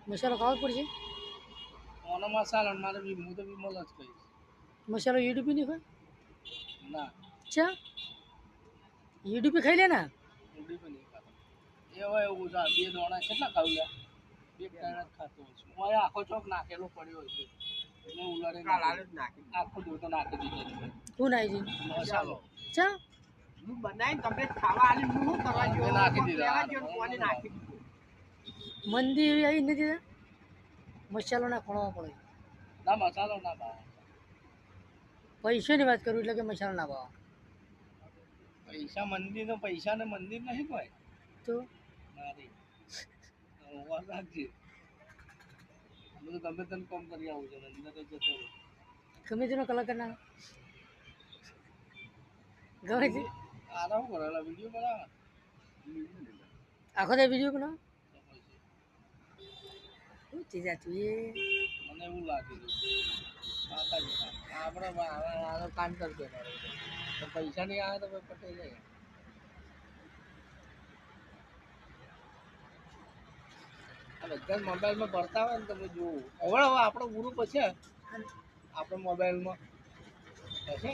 મસાલો ખાવો જ પડશે. ઓનો મસાલો મારે હું તો વિમલ જ કહીશ. મસાલો યુટ્યુબ નહીં ખાય ના ચા યુટ્યુબ ખાઈ લે ને. ઊંડી પણ નહીં ખાતો એ હવે એવું છે બે દોણા કેટલા ખાવ લે બે ત્રણ જ ખાતો હોય છે હું આખો ચોક નાખેલો પડ્યો હોય છે એટલે ઉલાડે આખો દૂધ નાખી દીધો શું નાખી છે મસાલો ચા હું બનાવીને તમને ખાવા આલી હું શું કરવા એ જેવો નાખી દીધા. લેવા જેવો કોને નાખી દીધું મંદી એવી આવી નથી ને? મસાલો ના ખોળવા પડે. ના મસાલો ના ભાવે પૈસાની વાત કરું એટલે કે મસાલો ના ભાવ પૈસા મંદિર નો પૈસા ને મંદિર નહીં કોઈ તો મારી વાત રાખજે બધું ગમે તેને કામ કરી આવું છે અંદર તો જતો રહું. ગમે તેનો કલાકાર ના ગમે તે આરામ કરેલા વિડીયો બનાવે આખો દે બીજું બનાવ તો પછી શું ચીજ તું એ મને એવું લાગી માતાજી આપણે આનો કામ કરજો તો પૈસા નહીં આવે તો કોઈ પટેલ જાય આ બધા મોબાઈલમાં ભરતા હોય ને તમે જોવું હવે આપણો ગુરુ પછી આપણે મોબાઈલમાં હશે